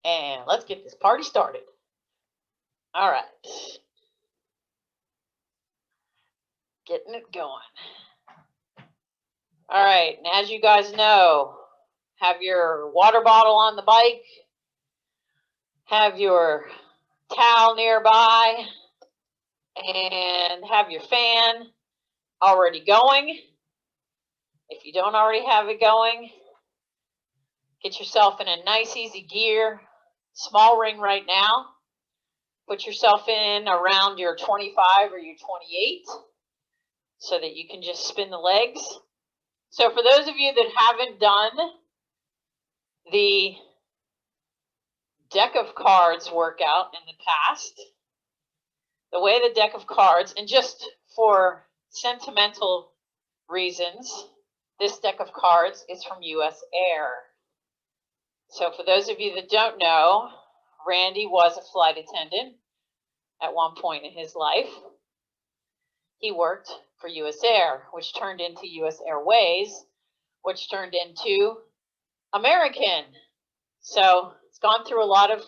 And let's get this party started. All right. Getting it going. All right, and as you guys know, have your water bottle on the bike, have your towel nearby, and have your fan already going. If you don't already have it going, get yourself in a nice, easy gear. Small ring right now. Put yourself in around your 25 or your 28 so that you can just spin the legs. So for those of you that haven't done the deck of cards workout in the past, the way the deck of cards, and just for sentimental reasons, this deck of cards is from US Air. So for those of you that don't know, Randy was a flight attendant at one point in his life. He worked for US Air, which turned into US Airways, which turned into American. So it's gone through a lot of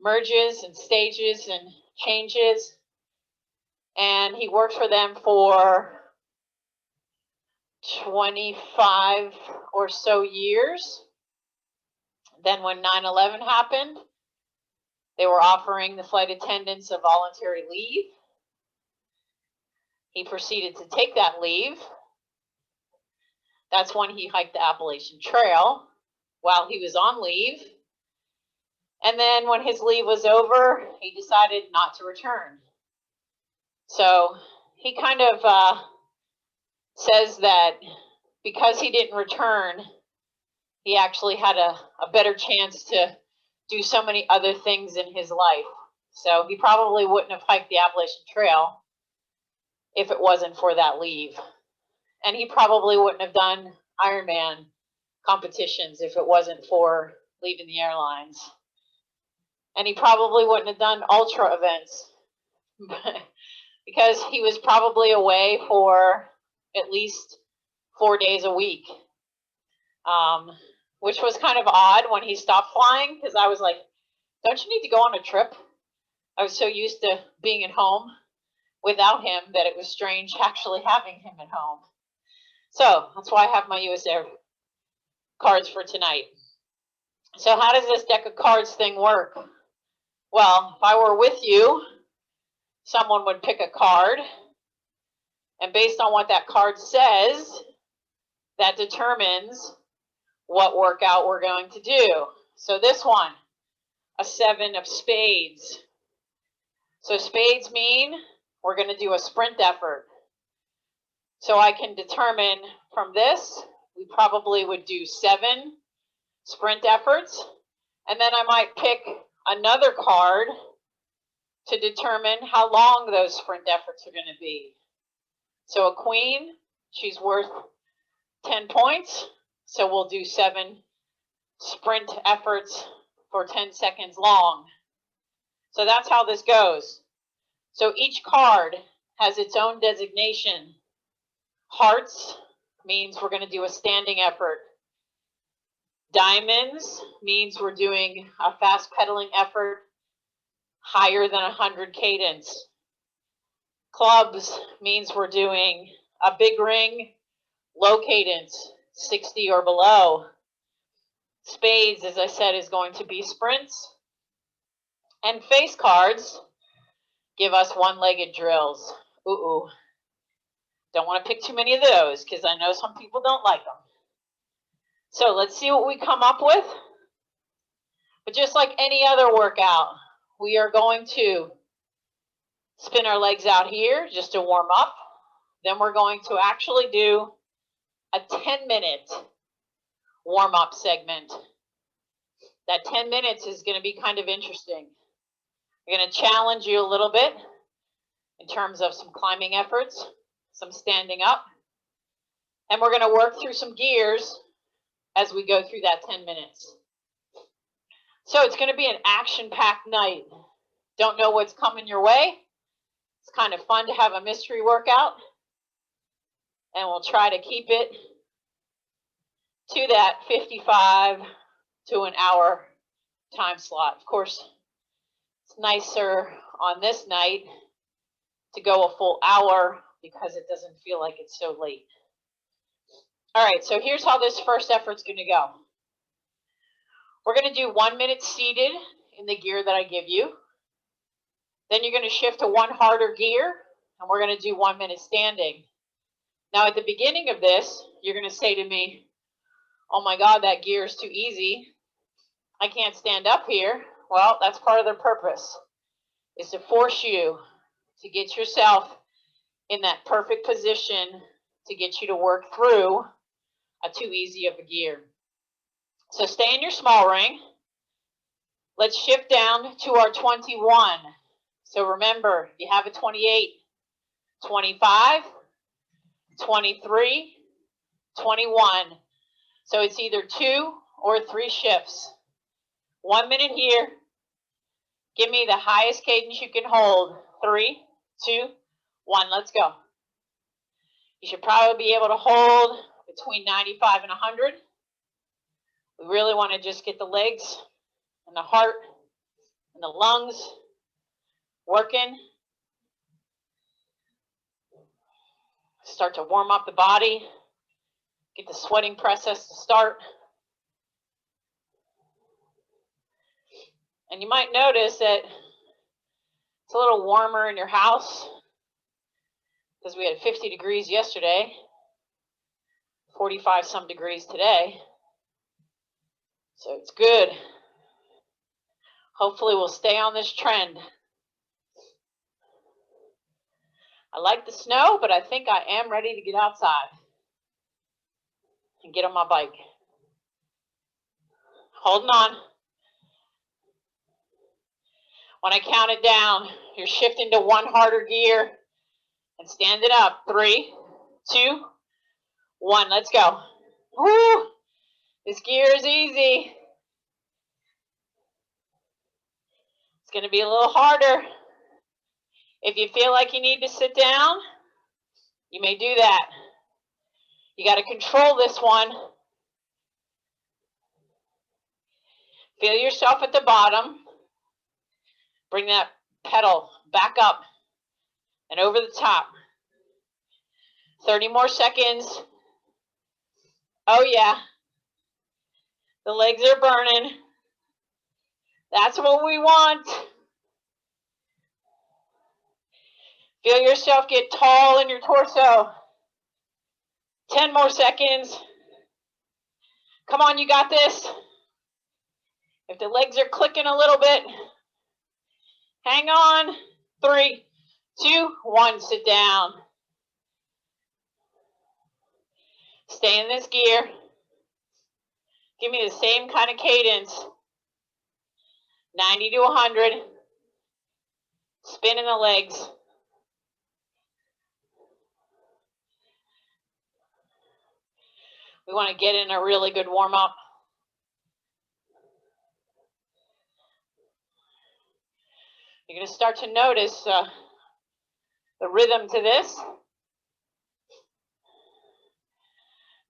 merges and stages and changes. And he worked for them for 25 or so years. Then when 9/11 happened, they were offering the flight attendants a voluntary leave. He proceeded to take that leave. That's when he hiked the Appalachian Trail while he was on leave. And then when his leave was over, he decided not to return. So he kind of says that because he didn't return, he actually had a better chance to do so many other things in his life. So he probably wouldn't have hiked the Appalachian Trail if it wasn't for that leave. And he probably wouldn't have done Ironman competitions if it wasn't for leaving the airlines. And he probably wouldn't have done ultra events because he was probably away for at least 4 days a week, which was kind of odd when he stopped flying, because I was like, don't you need to go on a trip? I was so used to being at home without him that it was strange actually having him at home. So that's why I have my US Air cards for tonight. So how does this deck of cards thing work? Well, if I were with you, someone would pick a card, and based on what that card says, that determines what workout we're going to do. So this one, a 7 of spades. So spades mean we're going to do a sprint effort. So I can determine from this, we probably would do 7 sprint efforts. And then I might pick another card to determine how long those sprint efforts are going to be. So a queen, she's worth 10 points. So we'll do 7 sprint efforts for 10 seconds long. So that's how this goes. So each card has its own designation. Hearts means we're going to do a standing effort. Diamonds means we're doing a fast pedaling effort higher than 100 cadence. Clubs means we're doing a big ring, low cadence, 60 or below. Spades, as I said, is going to be sprints. And face cards give us one-legged drills. Ooh. Don't want to pick too many of those because I know some people don't like them. So let's see what we come up with. But just like any other workout, we are going to spin our legs out here just to warm up. Then we're going to actually do a 10-minute warm-up segment. That 10 minutes is going to be kind of interesting. We're going to challenge you a little bit in terms of some climbing efforts, some standing up, and we're going to work through some gears as we go through that 10 minutes. So it's going to be an action-packed night. Don't know what's coming your way. It's kind of fun to have a mystery workout, and we'll try to keep it to that 55 to an hour time slot. Of course, it's nicer on this night to go a full hour because it doesn't feel like it's so late. All right, so here's how this first effort's going to go. We're going to do 1 minute seated in the gear that I give you. Then you're going to shift to one harder gear, and we're going to do 1 minute standing. Now, at the beginning of this, you're going to say to me, oh my God, that gear is too easy. I can't stand up here. Well, that's part of the purpose, is to force you to get yourself in that perfect position to get you to work through a too easy of a gear. So stay in your small ring. Let's shift down to our 21. So remember, you have a 28, 25, 23, 21. So it's either 2 or 3 shifts. 1 minute here. Give me the highest cadence you can hold. 3, 2, 1. Let's go. You should probably be able to hold between 95 and 100. We really want to just get the legs and the heart and the lungs working. Start to warm up the body. Get the sweating process to start. And you might notice that it's a little warmer in your house because we had 50 degrees yesterday, 45 some degrees today. So it's good. Hopefully we'll stay on this trend. I like the snow, but I think I am ready to get outside and get on my bike. Holding on. When I count it down, you're shifting to one harder gear and stand it up. 3, 2, 1. Let's go. Woo! This gear is easy. It's going to be a little harder. If you feel like you need to sit down, you may do that. You got to control this one. Feel yourself at the bottom. Bring that pedal back up and over the top. 30 more seconds. Oh yeah. The legs are burning. That's what we want. Feel yourself get tall in your torso. 10 more seconds. Come on, you got this. If the legs are clicking a little bit, hang on. 3, 2, 1, sit down. Stay in this gear. Give me the same kind of cadence. 90 to 100. Spinning the legs. We want to get in a really good warm-up. You're going to start to notice the rhythm to this.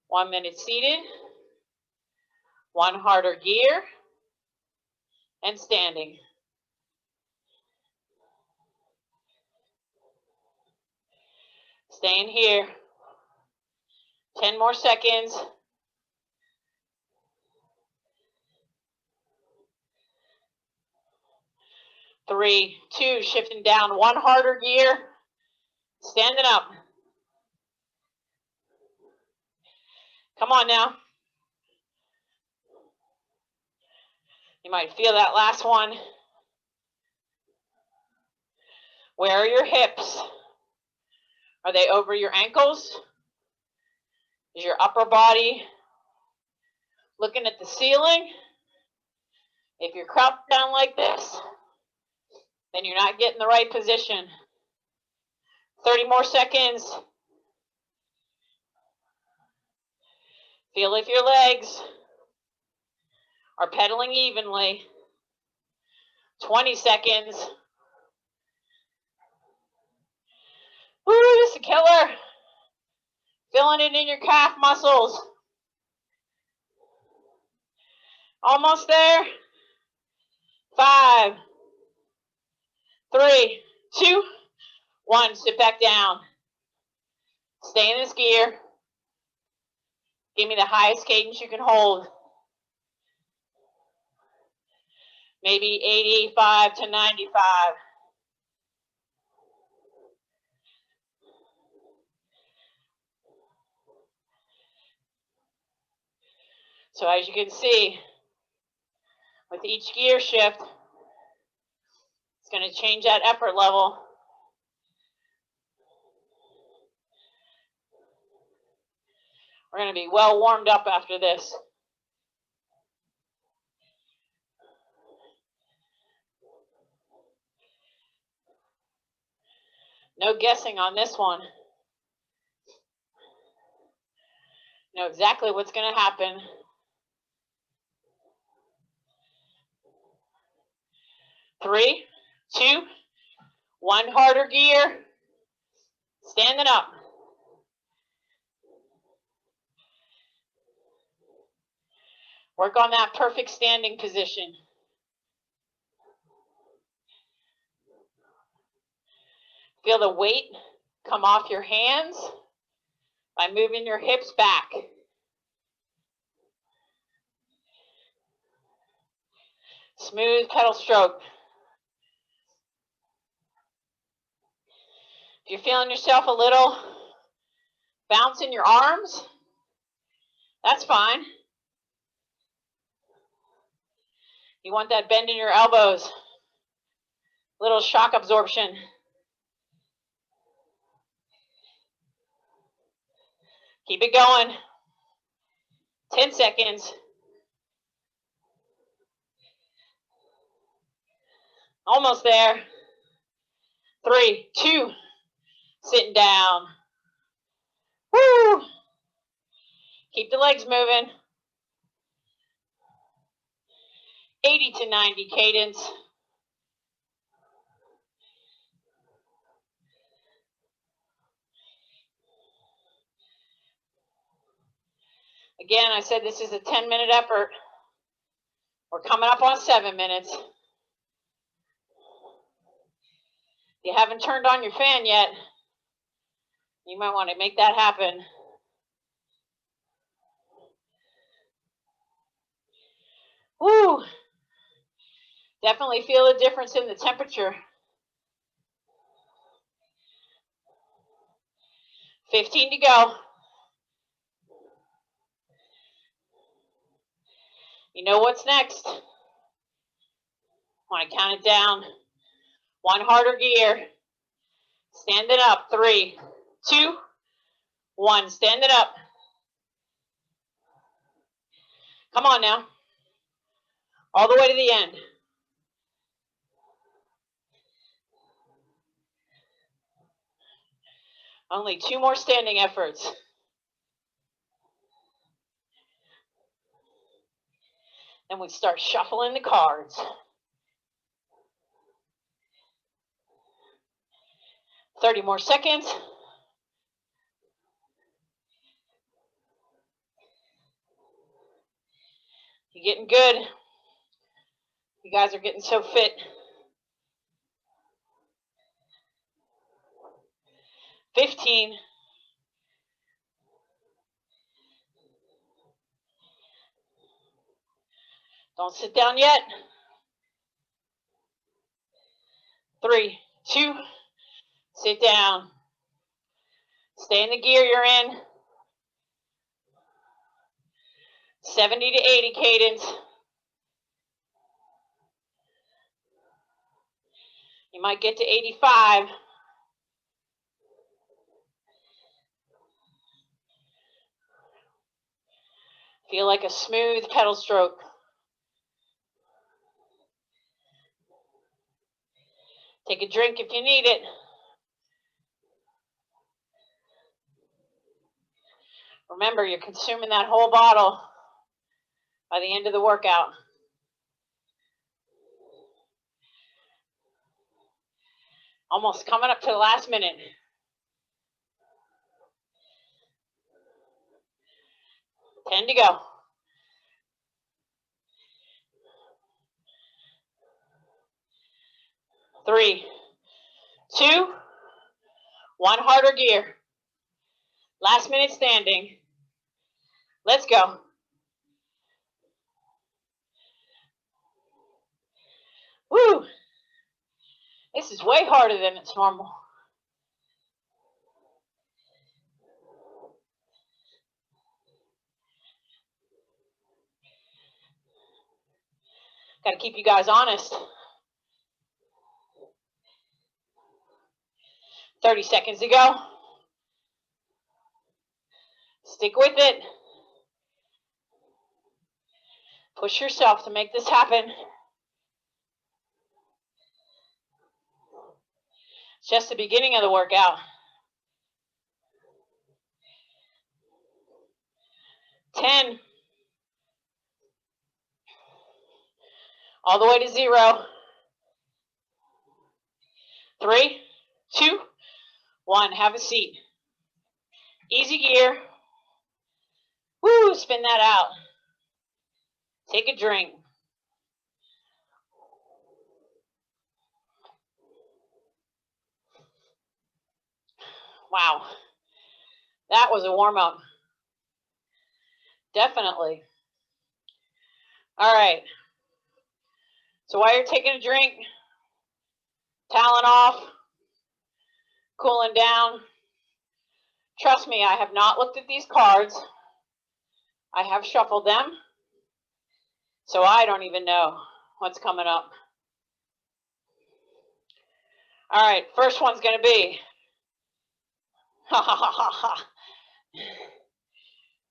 1 minute seated, one harder gear, and standing. Staying here. 10 more seconds. Three, 2, shifting down, one harder gear, standing up. Come on now. You might feel that last one. Where are your hips? Are they over your ankles? Is your upper body looking at the ceiling? If you're crouched down like this, then you're not getting the right position. 30 more seconds. Feel if your legs are pedaling evenly. 20 seconds. Woo, this is a killer. Feeling it in your calf muscles. Almost there. 5, 3, 2, 1. Sit back down. Stay in this gear. Give me the highest cadence you can hold. Maybe 85 to 95. So as you can see, with each gear shift, it's going to change that effort level. We're going to be well warmed up after this. No guessing on this one. Know exactly what's going to happen. Three, two, 1. Harder gear. Standing up. Work on that perfect standing position. Feel the weight come off your hands by moving your hips back. Smooth pedal stroke. If you're feeling yourself a little bounce in your arms, that's fine. You want that bend in your elbows, little shock absorption. Keep it going. 10 seconds. Almost there. 3, 2, sitting down. Woo! Keep the legs moving. 80 to 90 cadence. Again, I said this is a 10-minute effort. We're coming up on 7 minutes. If you haven't turned on your fan yet, you might want to make that happen. Woo! Definitely feel a difference in the temperature. 15 to go. You know what's next. Want to count it down. 1 harder gear. Stand it up. 3, 2, 1. Stand it up. Come on now. All the way to the end. Only 2 more standing efforts. Then we start shuffling the cards. 30 more seconds. You're getting good. You guys are getting so fit. 15. Don't sit down yet. 3, 2, sit down. Stay in the gear you're in. 70 to 80 cadence. You might get to 85. Feel like a smooth pedal stroke. Take a drink if you need it. Remember, you're consuming that whole bottle by the end of the workout. Almost coming up to the last minute. 10 to go. 3, 2, 1, harder gear. Last minute standing. Let's go. Woo! This is way harder than it's normal. Got to keep you guys honest. 30 seconds to go. Stick with it. Push yourself to make this happen. It's just the beginning of the workout. 10. All the way to 0. 3, 2, 1. Have a seat. Easy gear. Woo, spin that out. Take a drink. Wow. That was a warm-up. Definitely. All right. So while you're taking a drink, toweling off, cooling down, trust me, I have not looked at these cards. I have shuffled them, so I don't even know what's coming up. All right, first one's going to be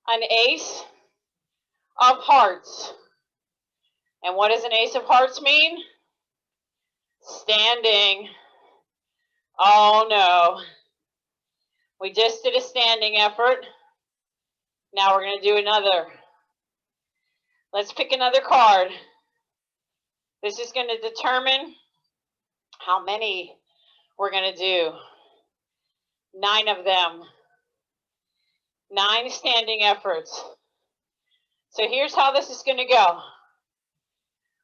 an ace of hearts. And what does an ace of hearts mean? Standing. Oh no. We just did a standing effort. Now we're going to do another. Let's pick another card. This is going to determine how many we're going to do. 9 of them. 9 standing efforts. So here's how this is going to go.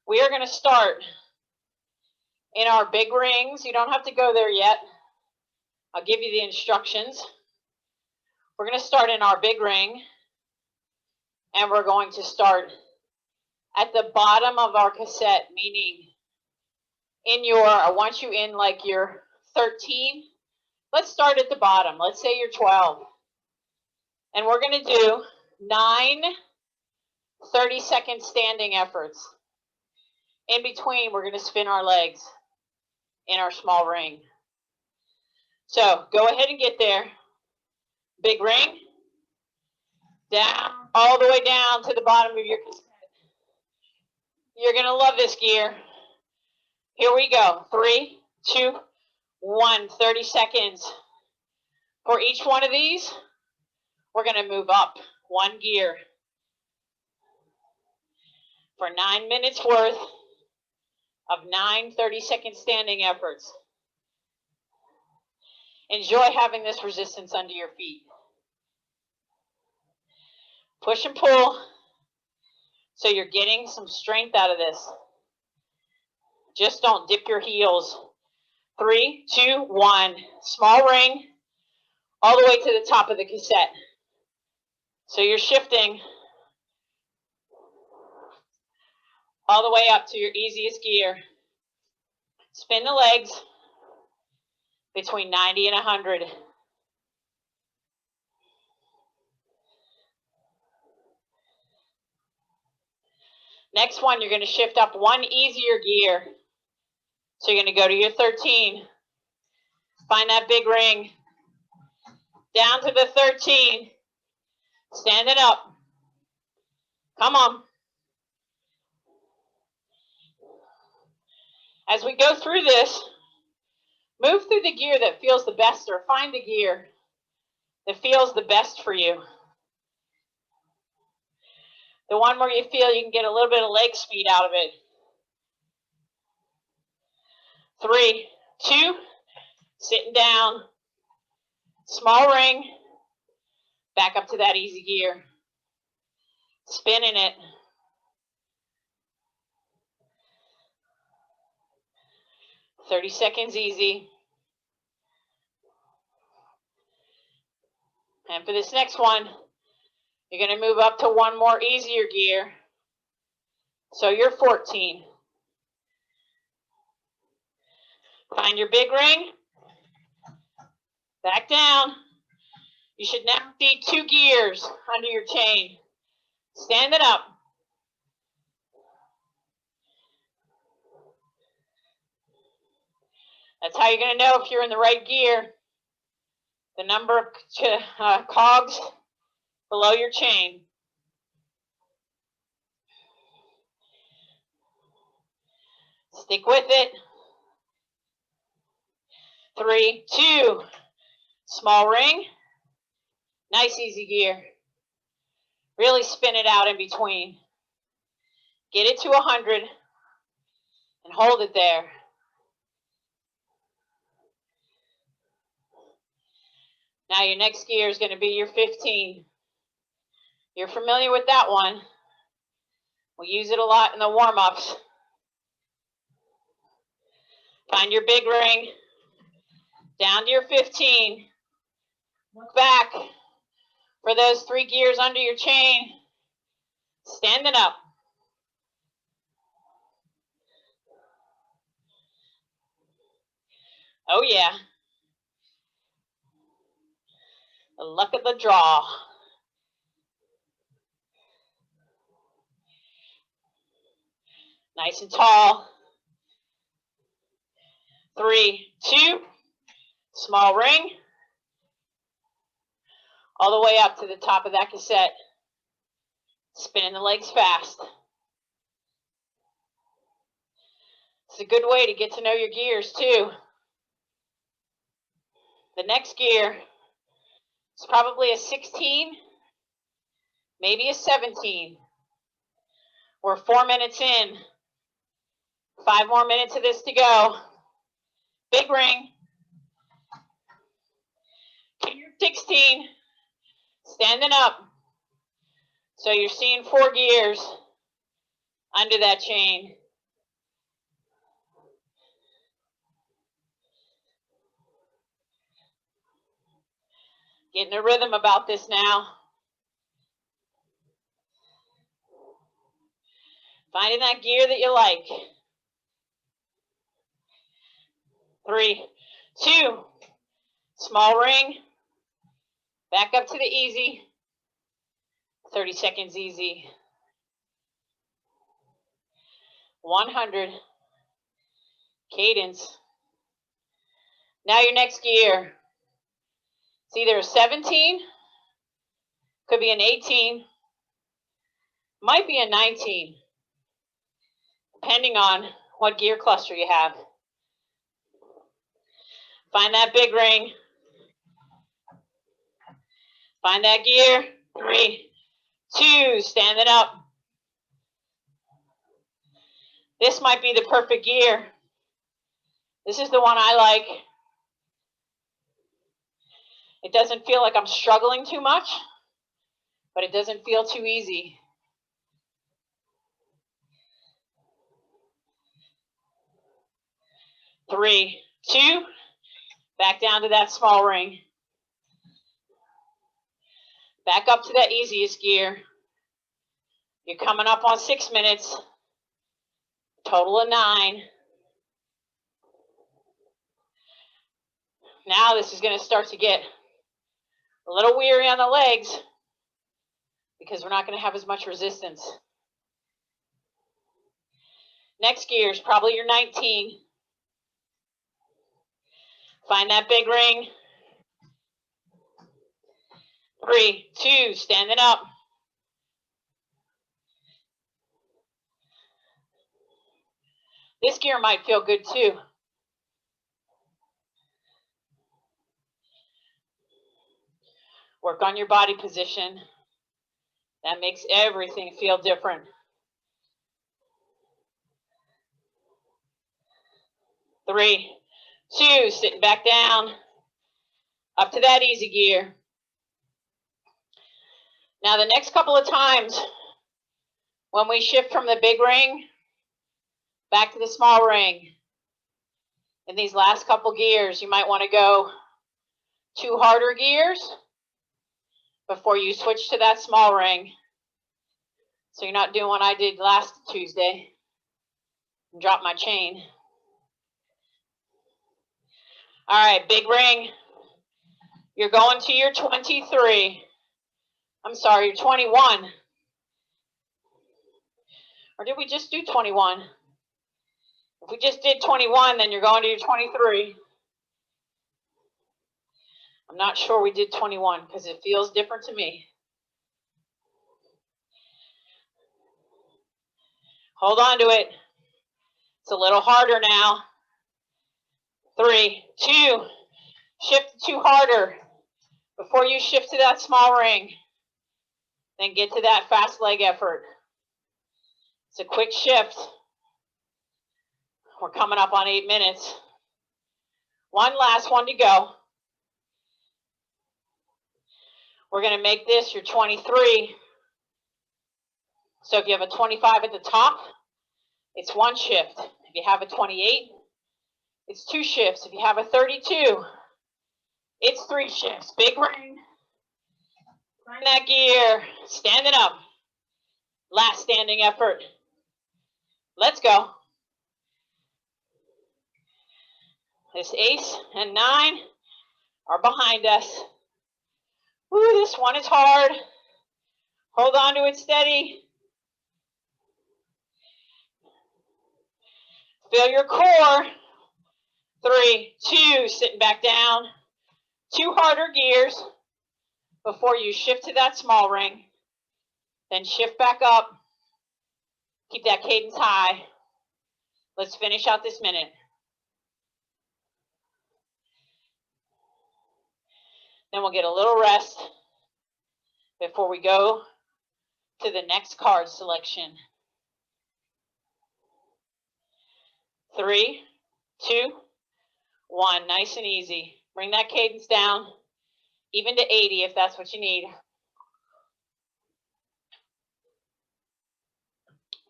We are going to start in our big rings. You don't have to go there yet. I'll give you the instructions. We're going to start in our big ring, and we're going to start at the bottom of our cassette, meaning I want you in like you're 13. Let's start at the bottom. Let's say you're 12. And we're going to do 9 30-second standing efforts. In between, we're going to spin our legs in our small ring. So go ahead and get there. Big ring. Down, all the way down to the bottom of your cassette. You're going to love this gear. Here we go. 3, 2, 1. 30 seconds. For each one of these, we're going to move up 1 gear for 9 minutes worth of 9 30-second standing efforts. Enjoy having this resistance under your feet. Push and pull so you're getting some strength out of this. Just don't dip your heels. 3, 2, 1. Small ring all the way to the top of the cassette. So you're shifting all the way up to your easiest gear. Spin the legs between 90 and 100. Next one, you're going to shift up 1 easier gear. So you're going to go to your 13. Find that big ring. Down to the 13. Stand it up. Come on. As we go through this, move through the gear that feels the best, or find the gear that feels the best for you. The one where you feel you can get a little bit of leg speed out of it. 3, 2, sitting down. Small ring. Back up to that easy gear. Spinning it. 30 seconds easy. And for this next one, you're going to move up to one more easier gear. So you're 14. Find your big ring. Back down. You should now see 2 gears under your chain. Stand it up. That's how you're going to know if you're in the right gear. The number of cogs below your chain. Stick with it. 3, 2, small ring. Nice easy gear. Really spin it out in between. Get it to 100 and hold it there. Now your next gear is going to be your 15. You're familiar with that one. We use it a lot in the warm-ups. Find your big ring. Down to your 15. Look back for those 3 gears under your chain. Stand it up. Oh yeah. The luck of the draw. Nice and tall. 3, 2, small ring. All the way up to the top of that cassette. Spinning the legs fast. It's a good way to get to know your gears too. The next gear is probably a 16, maybe a 17. We're 4 minutes in. 5 more minutes of this to go. Big ring. Gear 16. Standing up. So you're seeing 4 gears under that chain. Getting a rhythm about this now. Finding that gear that you like. 3, 2, small ring. Back up to the easy. 30 seconds easy. 100. Cadence. Now your next gear. It's either a 17, could be an 18, might be a 19, depending on what gear cluster you have. Find that big ring. Find that gear. 3, 2, stand it up. This might be the perfect gear. This is the one I like. It doesn't feel like I'm struggling too much, but it doesn't feel too easy. Three, 2, back down to that small ring. Back up to that easiest gear. You're coming up on 6 minutes. Total of 9. Now this is going to start to get a little weary on the legs because we're not going to have as much resistance. Next gear is probably your 19. Find that big ring. 3, 2, stand it up. This gear might feel good too. Work on your body position. That makes everything feel different. Three, 2, sitting back down. Up to that easy gear. Now the next couple of times when we shift from the big ring back to the small ring, In these last couple gears, you might want to go 2 harder gears before you switch to that small ring. So you're not doing what I did last Tuesday and drop my chain. All right, big ring. You're going to your 23. I'm sorry, your 21. Or did we just do 21? If we just did 21, then you're going to your 23. I'm not sure we did 21 because it feels different to me. Hold on to it. It's a little harder now. 3, 2, shift to 2 harder before you shift to that small ring. Then get to that fast leg effort. It's a quick shift. We're coming up on 8 minutes. One last one to go. We're going to make this your 23. So if you have a 25 at the top, it's 1 shift. If you have a 28, it's 2 shifts. If you have a 32, it's 3 shifts. Big ring. Turn that gear. Standing up. Last standing effort. Let's go. This ace and 9 are behind us. Woo, this one is hard. Hold on to it steady. Feel your core. 3, 2, sitting back down. 2 harder gears before you shift to that small ring. Then shift back up. Keep that cadence high. Let's finish out this minute. Then we'll get a little rest before we go to the next card selection. 3, 2, 1. Nice and easy. Bring that cadence down, even to 80 if that's what you need.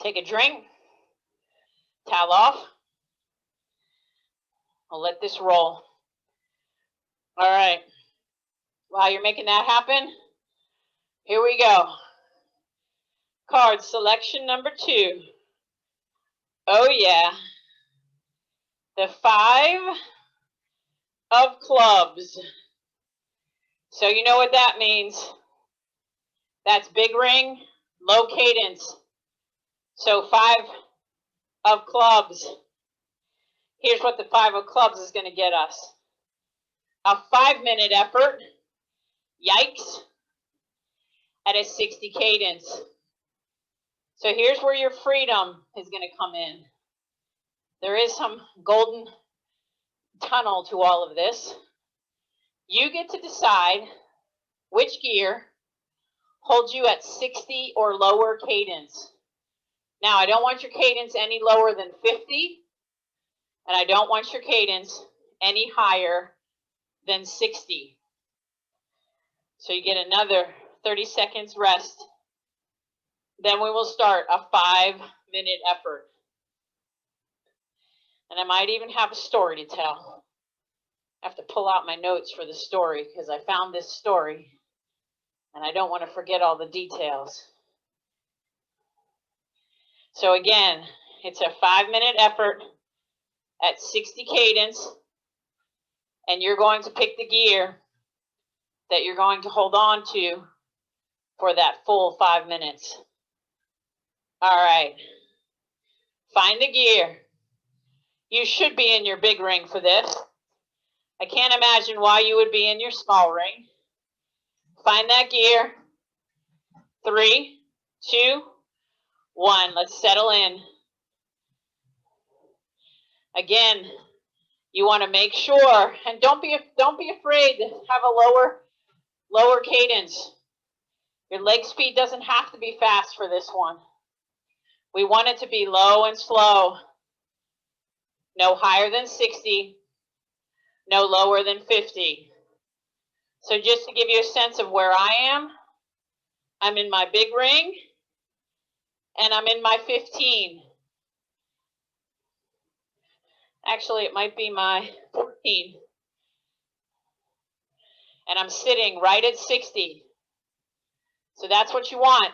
Take a drink. Towel off. I'll let this roll. All right. While you're making that happen, here we go. Card selection number 2. Oh yeah. The 5 of clubs. So you know what that means. That's big ring, low cadence. So 5 of clubs. Here's what the 5 of clubs is going to get us. A 5-minute effort. Yikes. At a 60 cadence. So here's where your freedom is going to come in. There is some golden tunnel to all of this. You get to decide which gear holds you at 60 or lower cadence. Now, I don't want your cadence any lower than 50, and I don't want your cadence any higher than 60. So you get another 30 seconds rest. Then we will start a 5-minute effort. And I might even have a story to tell. I have to pull out my notes for the story because I found this story and I don't want to forget all the details. So again, it's a 5-minute effort at 60 cadence, and you're going to pick the gear that you're going to hold on to for that full 5 minutes. All right, find the gear. You should be in your big ring for this. I can't imagine why you would be in your small ring. Find that gear. 3, 2, 1. Let's settle in. Again, you want to make sure, and don't be afraid to have a lower cadence. Your leg speed doesn't have to be fast for this one. We want it to be low and slow. No higher than 60, no lower than 50. So just to give you a sense of where I am, I'm in my big ring, and I'm in my 15. Actually, it might be my 14. And I'm sitting right at 60. So that's what you want.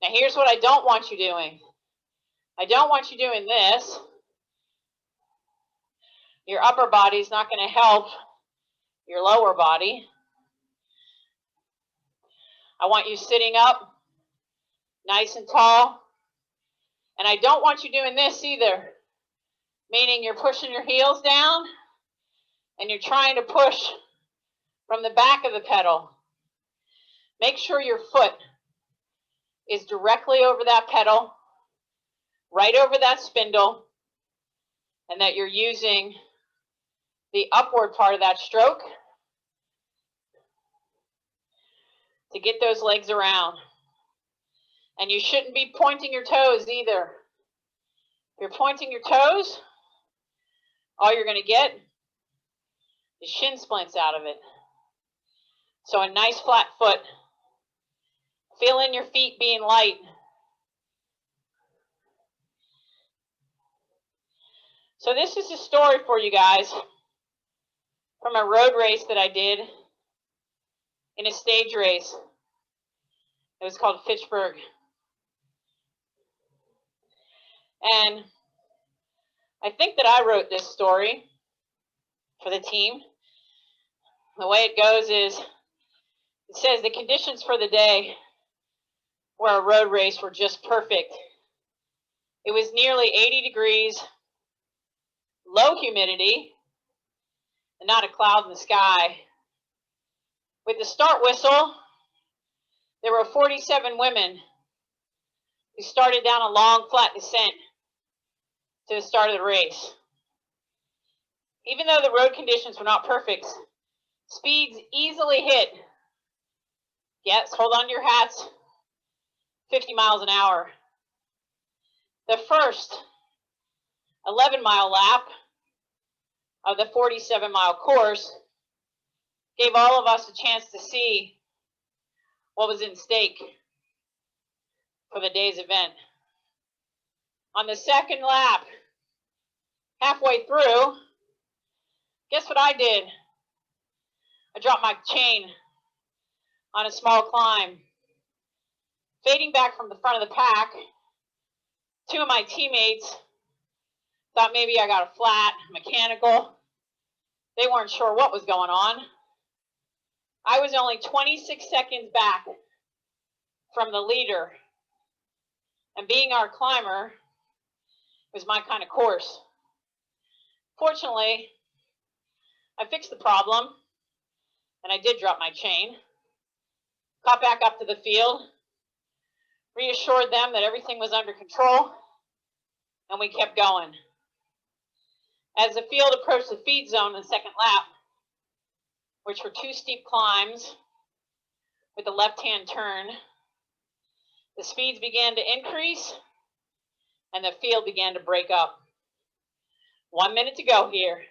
Now here's what I don't want you doing. I don't want you doing this. Your upper body is not going to help your lower body. I want you sitting up, nice and tall. And I don't want you doing this either, meaning you're pushing your heels down and you're trying to push from the back of the pedal. Make sure your foot is directly over that pedal, right over that spindle, and that you're using the upward part of that stroke to get those legs around. And you shouldn't be pointing your toes either. If you're pointing your toes, all you're going to get is shin splints out of it. So a nice flat foot. Feel in your feet being light. So this is a story for you guys from a road race that I did in a stage race. It was called Fitchburg. And I think that I wrote this story for the team. The way it goes is, it says the conditions for the day where a road race were just perfect. It was nearly 80 degrees, low humidity, and not a cloud in the sky. With the start whistle, there were 47 women who started down a long, flat descent to the start of the race. Even though the road conditions were not perfect, speeds easily hit, yes, hold on to your hats, 50 miles an hour. The first 11-mile lap of the 47-mile course gave all of us a chance to see what was in stake for the day's event. On the second lap, halfway through, guess what I did? I dropped my chain on a small climb. Fading back from the front of the pack, two of my teammates thought maybe I got a flat, mechanical. They weren't sure what was going on. I was only 26 seconds back from the leader. And being our climber was my kind of course. Fortunately, I fixed the problem, and I did drop my chain. Got back up to the field, reassured them that everything was under control, and we kept going. As the field approached the feed zone in the second lap, which were two steep climbs with a left-hand turn, the speeds began to increase and the field began to break up. 1 minute to go here.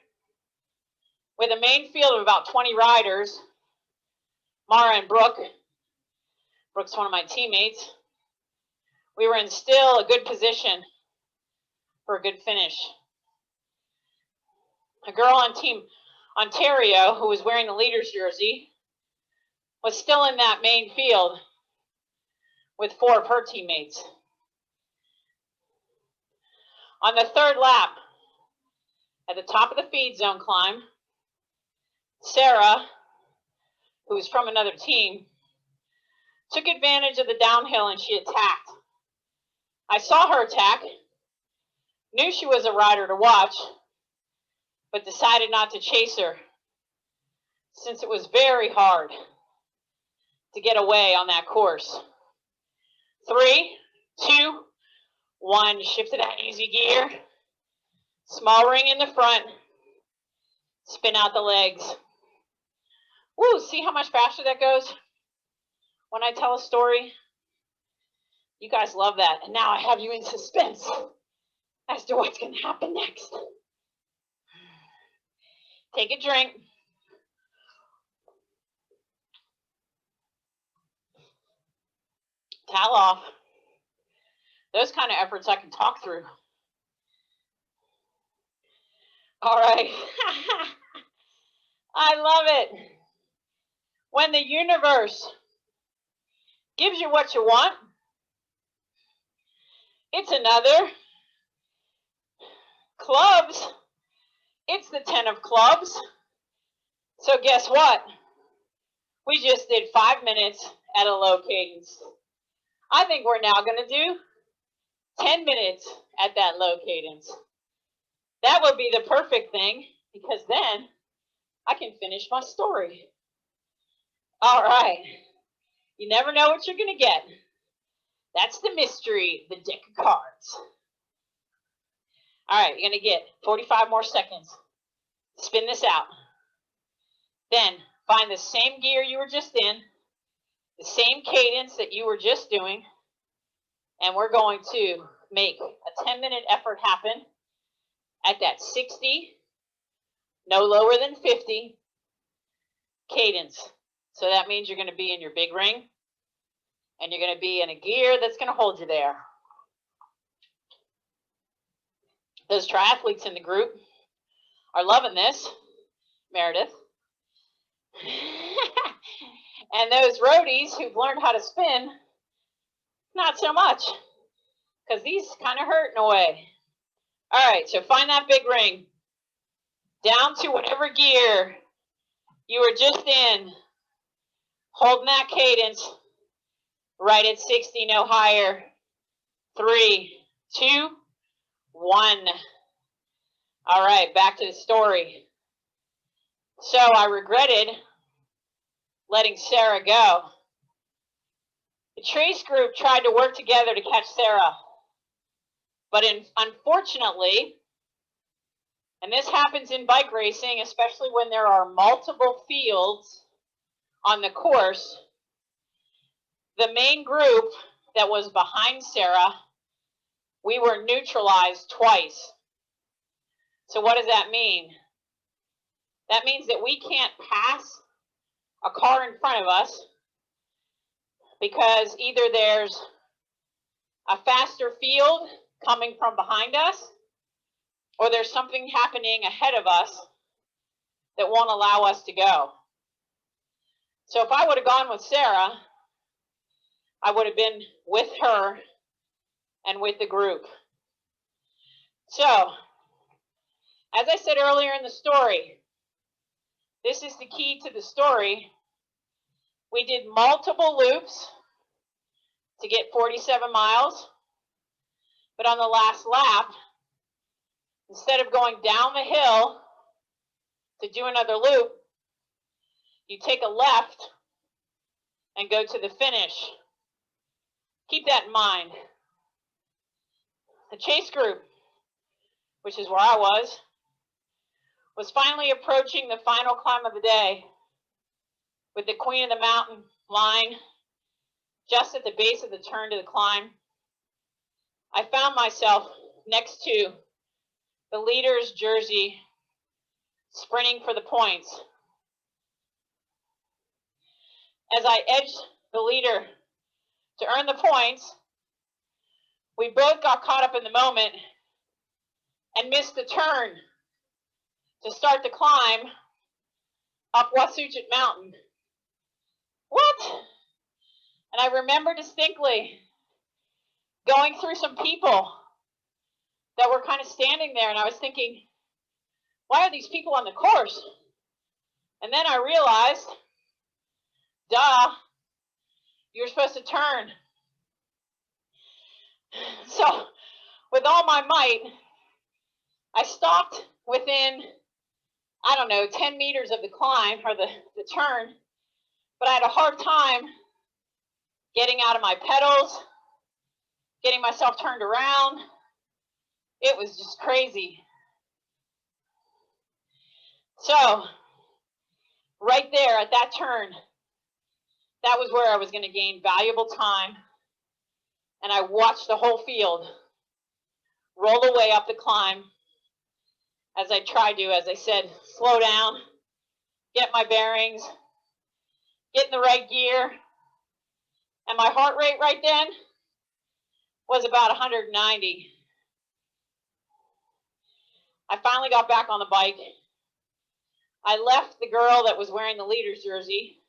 With a main field of about 20 riders, Mara and Brooke, Brooke's one of my teammates, we were in still a good position for a good finish. A girl on Team Ontario, who was wearing the leader's jersey, was still in that main field with four of her teammates. On the third lap, at the top of the feed zone climb, Sarah, who was from another team, took advantage of the downhill and she attacked. I saw her attack, knew she was a rider to watch, but decided not to chase her since it was very hard to get away on that course. 3, 2, 1, shift to that easy gear. Small ring in the front, spin out the legs. Woo, see how much faster that goes when I tell a story? You guys love that. And now I have you in suspense as to what's going to happen next. Take a drink. Towel off. Those kind of efforts I can talk through. All right. I love it. When the universe gives you what you want, it's another. Clubs, it's the 10 of clubs. So guess what? We just did 5 minutes at a low cadence. I think we're now going to do 10 minutes at that low cadence. That would be the perfect thing, because then I can finish my story. All right. You never know what you're going to get. That's the mystery, the deck of cards. All right, you're going to get 45 more seconds. Spin this out. Then find the same gear you were just in, the same cadence that you were just doing, and we're going to make a 10-minute effort happen at that 60, no lower than 50 cadence. So that means you're going to be in your big ring, and you're going to be in a gear that's going to hold you there. Those triathletes in the group are loving this, Meredith. And those roadies who've learned how to spin, not so much, because these kind of hurt in a way. All right, so find that big ring, down to whatever gear you were just in, holding that cadence, right at 60, no higher. 3, 2, 1. All right, back to the story. So I regretted letting Sarah go. The Trace group tried to work together to catch Sarah, but unfortunately, and this happens in bike racing, especially when there are multiple fields on the course, the main group that was behind Sarah, we were neutralized twice. So what does that mean? That means that we can't pass a car in front of us because either there's a faster field coming from behind us, or there's something happening ahead of us that won't allow us to go. So if I would have gone with Sarah, I would have been with her and with the group. So, as I said earlier in the story, this is the key to the story. We did multiple loops to get 47 miles, but on the last lap, instead of going down the hill to do another loop, you take a left and go to the finish. Keep that in mind. The chase group, which is where I was finally approaching the final climb of the day with the Queen of the Mountain line just at the base of the turn to the climb. I found myself next to the leader's jersey, sprinting for the points. As I edged the leader to earn the points, we both got caught up in the moment and missed the turn to start the climb up Wasuchit Mountain. What? And I remember distinctly going through some people that were kind of standing there, and I was thinking, why are these people on the course? And then I realized, duh, you're supposed to turn. So with all my might, I stopped within, I don't know, 10 meters of the climb or the turn, but I had a hard time getting out of my pedals, getting myself turned around. It was just crazy. So right there at that turn, that was where I was going to gain valuable time. And I watched the whole field roll away up the climb as I tried to, as I said, slow down, get my bearings, get in the right gear. And my heart rate right then was about 190. I finally got back on the bike. I left the girl that was wearing the leader's jersey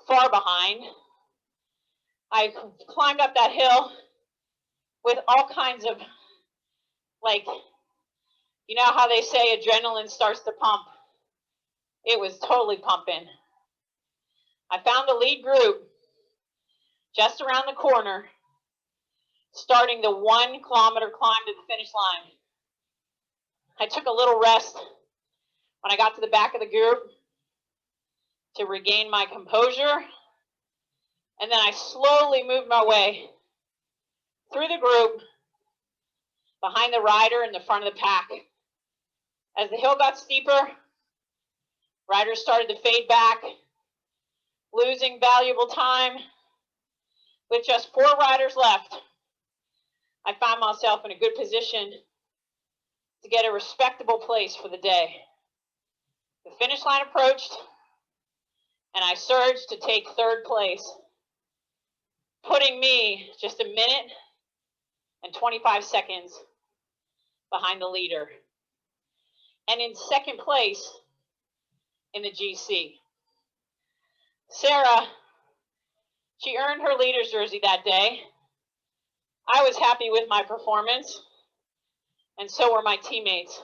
far behind. I climbed up that hill with all kinds of, like, you know how they say adrenaline starts to pump? It was totally pumping. I found the lead group just around the corner, starting the 1 kilometer climb to the finish line. I took a little rest when I got to the back of the group to regain my composure, and then I slowly moved my way through the group behind the rider in the front of the pack. As the hill got steeper, riders started to fade back, losing valuable time. With just 4 riders left, I found myself in a good position to get a respectable place for the day. The finish line approached, and I surged to take 3rd place, putting me just a minute and 25 seconds behind the leader, and in 2nd place in the GC. Sarah, she earned her leader's jersey that day. I was happy with my performance, and so were my teammates.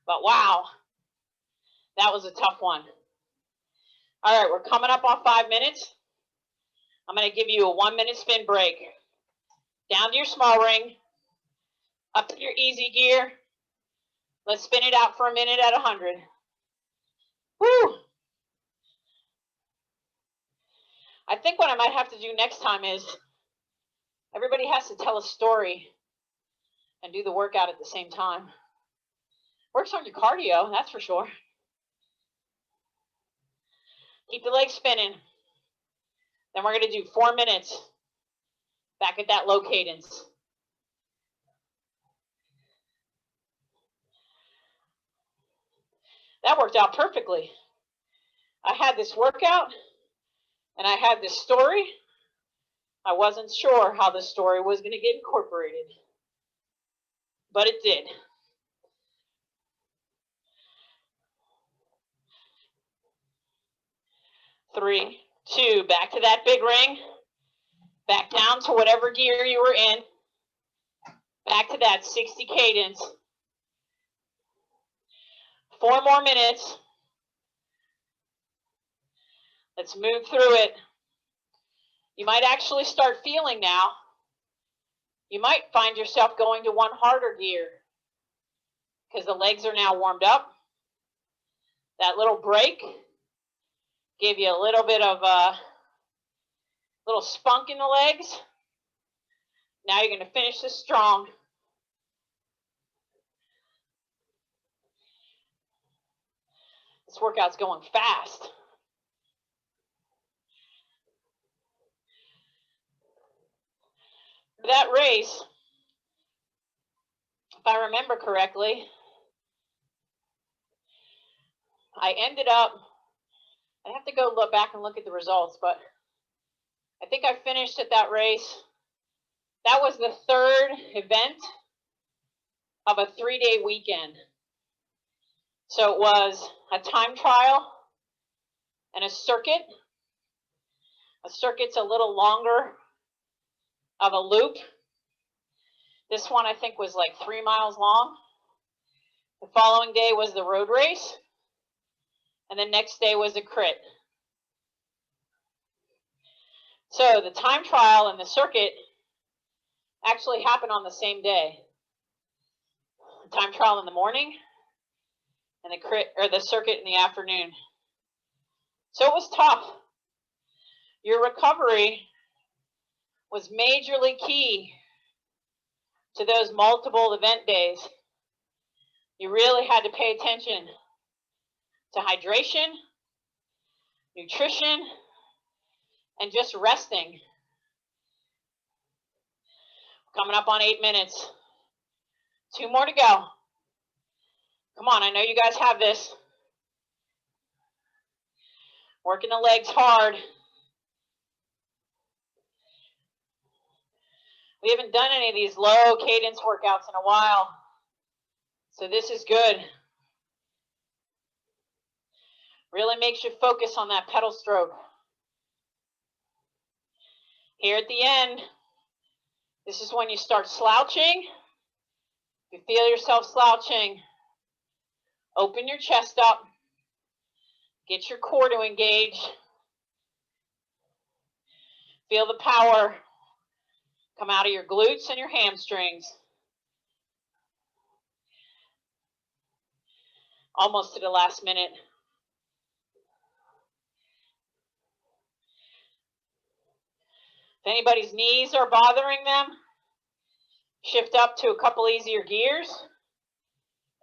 But wow, that was a tough one. All right, we're coming up on 5 minutes. I'm going to give you a 1-minute spin break. Down to your small ring, up to your easy gear. Let's spin it out for a minute at 100. Woo! I think what I might have to do next time is everybody has to tell a story and do the workout at the same time. Works on your cardio, that's for sure. Keep the legs spinning. Then we're going to do 4 minutes back at that low cadence. That worked out perfectly. I had this workout and I had this story. I wasn't sure how the story was going to get incorporated, but it did. Three, two, back to that big ring. Back down to whatever gear you were in. Back to that 60 cadence. 4 more minutes. Let's move through it. You might actually start feeling now. You might find yourself going to one harder gear because the legs are now warmed up. That little break gave you a little bit of a little spunk in the legs. Now you're going to finish this strong. This workout's going fast. For that race, if I remember correctly, I ended up, I have to go look back and look at the results, but I think I finished at that race. That was the 3rd event of a 3-day weekend. So it was a time trial and a circuit. A circuit's a little longer of a loop. This one I think was like 3 miles long. The following day was the road race, and the next day was a crit. So the time trial and the circuit actually happened on the same day. The time trial in the morning and the crit or the circuit in the afternoon. So it was tough. Your recovery was majorly key to those multiple event days. You really had to pay attention to hydration, nutrition, and just resting. Coming up on 8 minutes. 2 more to go. Come on, I know you guys have this. Working the legs hard. We haven't done any of these low cadence workouts in a while. So this is good. Really makes you focus on that pedal stroke. Here at the end, this is when you start slouching. If you feel yourself slouching, open your chest up. Get your core to engage. Feel the power come out of your glutes and your hamstrings. Almost to the last minute. If anybody's knees are bothering them, shift up to a couple easier gears.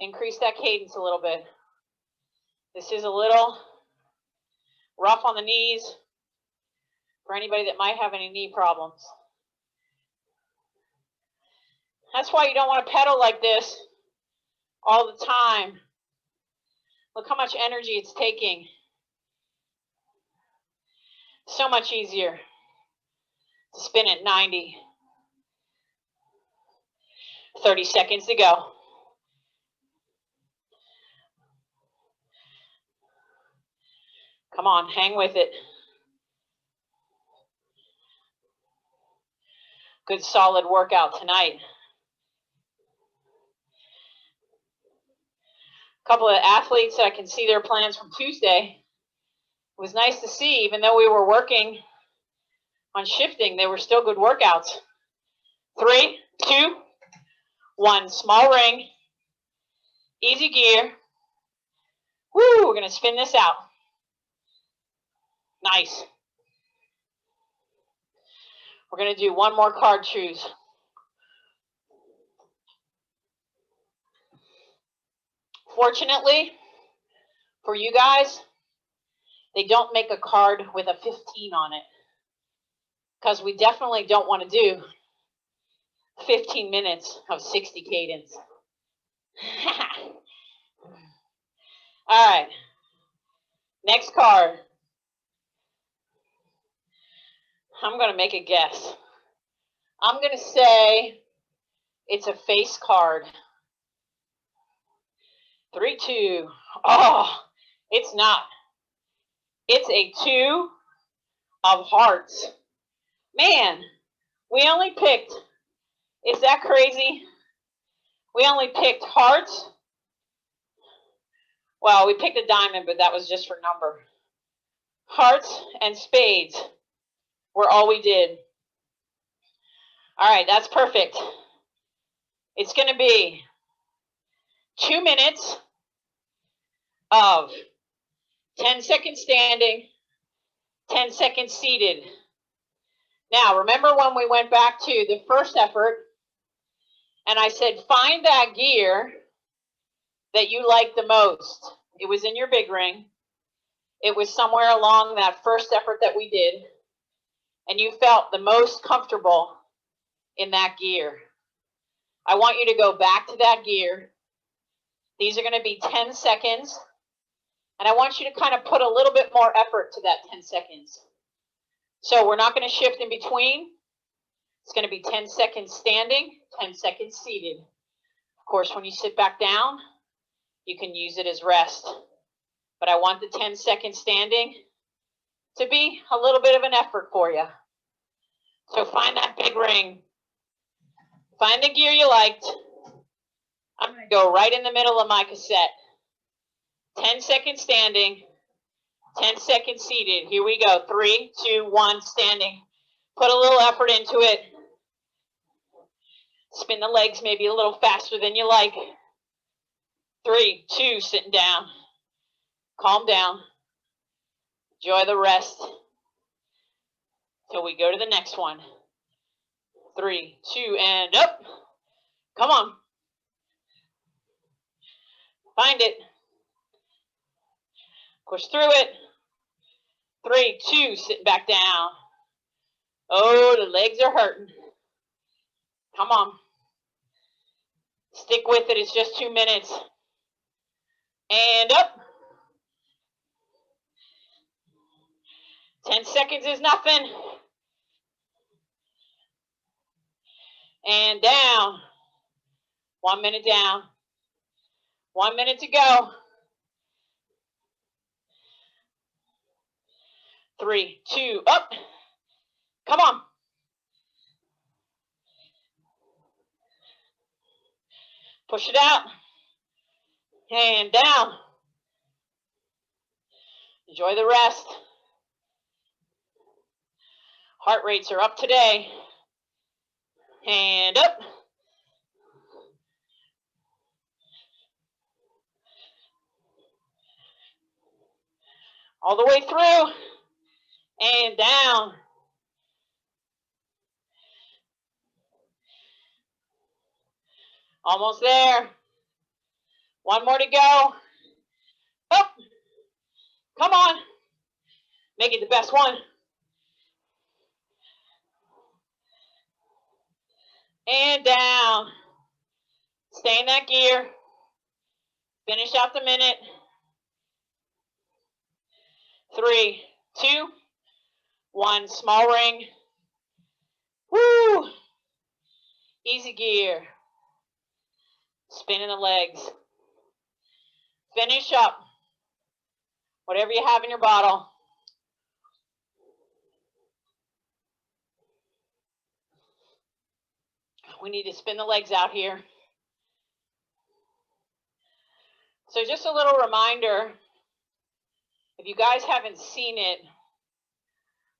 Increase that cadence a little bit. This is a little rough on the knees for anybody that might have any knee problems. That's why you don't want to pedal like this all the time. Look how much energy it's taking. So much easier to spin at 90. 30 seconds to go. Come on, hang with it. Good solid workout tonight. A couple of athletes, I can see their plans from Tuesday. It was nice to see, even though we were working on shifting, they were still good workouts. 3, 2, 1, small ring, easy gear. Woo, we're gonna spin this out. Nice. We're gonna do one more card choose. Fortunately, for you guys, they don't make a card with a 15 on it, because we definitely don't want to do 15 minutes of 60 cadence. All right, next card. I'm going to make a guess. I'm going to say it's a face card. 3, 2. Oh, it's not. It's a 2 of hearts. Man, we only picked, is that crazy? We only picked hearts. Well, we picked a diamond, but that was just for number. Hearts and spades were all we did. All right, that's perfect. It's going to be 2 minutes of 10 seconds standing, 10 seconds seated. Now, remember when we went back to the first effort and I said, find that gear that you like the most. It was in your big ring. It was somewhere along that first effort that we did, and you felt the most comfortable in that gear. I want you to go back to that gear. These are going to be 10 seconds, and I want you to kind of put a little bit more effort to that 10 seconds. So we're not going to shift in between. It's going to be 10 seconds standing, 10 seconds seated. Of course, when you sit back down, you can use it as rest. But I want the 10 seconds standing to be a little bit of an effort for you. So find that big ring. Find the gear you liked. I'm going to go right in the middle of my cassette. 10 seconds standing, 10 seconds seated. Here we go. 3, 2, 1, standing. Put a little effort into it. Spin the legs maybe a little faster than you like. 3, 2, sitting down. Calm down. Enjoy the rest till we go to the next one. 3, 2, and up. Come on. Find it. Push through it. 3, 2, sitting back down. Oh, the legs are hurting. Come on. Stick with it. It's just 2 minutes. And up. 10 seconds is nothing. And down. 1 minute down. 1 minute to go. 3, 2, up. Come on. Push it out. And down. Enjoy the rest. Heart rates are up today. And up. All the way through. And down. Almost there. 1 more to go. Up. Come on. Make it the best one. And down. Stay in that gear. Finish out the minute. 3, 2, 1. Small ring. Woo! Easy gear. Spinning the legs. Finish up. Whatever you have in your bottle. We need to spin the legs out here. So just a little reminder, if you guys haven't seen it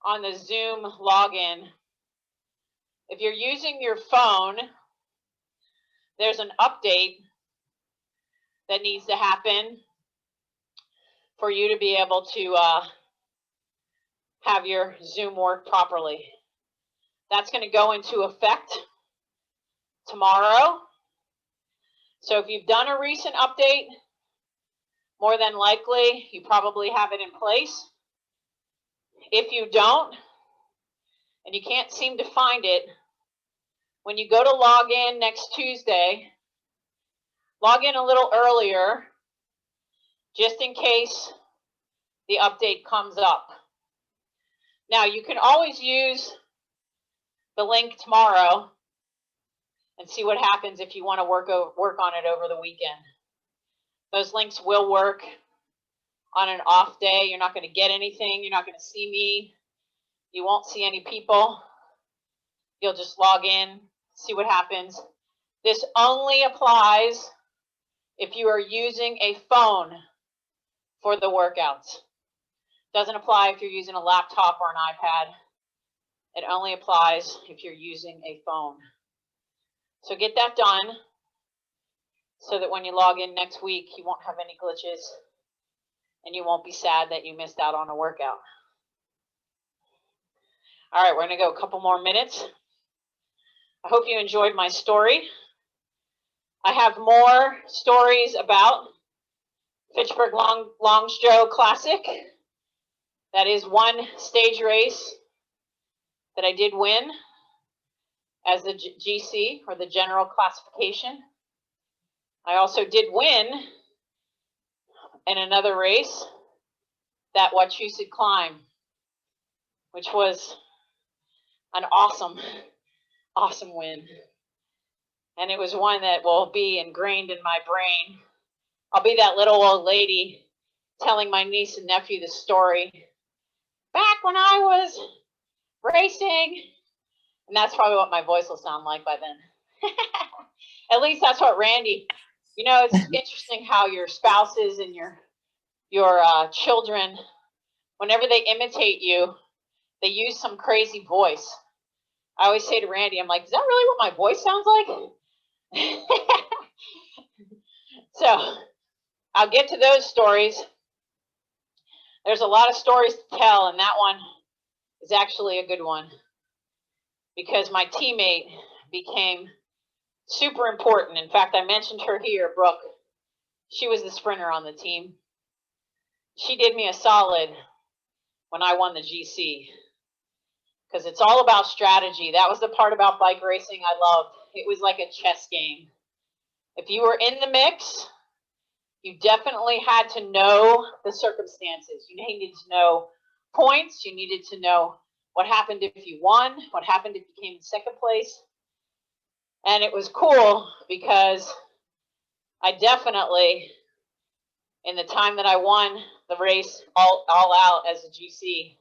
on the Zoom login, if you're using your phone, there's an update that needs to happen for you to be able to have your Zoom work properly. That's going to go into effect tomorrow. So if you've done a recent update, more than likely you probably have it in place. If you don't, and you can't seem to find it, when you go to log in next Tuesday, log in a little earlier, just in case the update comes up. Now, you can always use the link tomorrow and see what happens if you want to work on it over the weekend. Those links will work on an off day. You're not going to get anything. You're not going to see me. You won't see any people. You'll just log in, see what happens. This only applies if you are using a phone for the workouts. Doesn't apply if you're using a laptop or an iPad. It only applies if you're using a phone. So get that done so that when you log in next week, you won't have any glitches and you won't be sad that you missed out on a workout. All right, we're going to go a couple more minutes. I hope you enjoyed my story. I have more stories about Fitchburg Longstrow Classic. That is one stage race that I did win as the GC, or the general classification. I also did win in another race, that Wachusett Climb, which was an awesome win. And it was one that will be ingrained in my brain. I'll be that little old lady telling my niece and nephew the story. Back when I was racing. And that's probably what my voice will sound like by then. At least that's what Randy, you know, it's interesting how your spouses and your children, whenever they imitate you, they use some crazy voice. I always say to Randy, I'm like, is that really what my voice sounds like? So I'll get to those stories. There's a lot of stories to tell, and that one is actually a good one because my teammate became super important. In fact, I mentioned her here, Brooke. She was the sprinter on the team. She did me a solid when I won the GC because it's all about strategy. That was the part about bike racing I loved. It was like a chess game. If you were in the mix, you definitely had to know the circumstances. You needed to know points. You needed to know what happened if you won, what happened if you came in second place. And it was cool because I definitely, in the time that I won the race all out as a GC,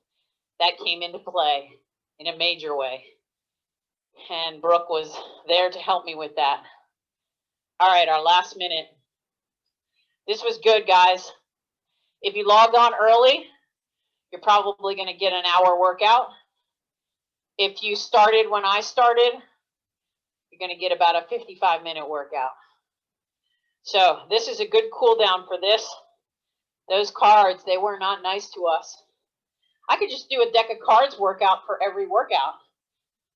that came into play in a major way. And Brooke was there to help me with that. All right, our last minute. This was good, guys. If you logged on early, you're probably going to get an hour workout. If you started when I started, you're going to get about a 55-minute workout. So this is a good cool down for this. Those cards, they were not nice to us. I could just do a deck of cards workout for every workout,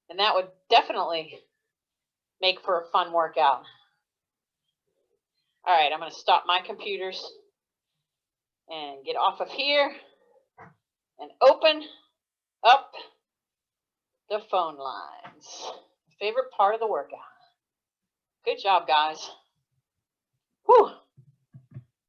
and that would definitely make for a fun workout. All right, I'm going to stop my computers and get off of here and open up the phone lines. Favorite part of the workout. Good job, guys. Whew.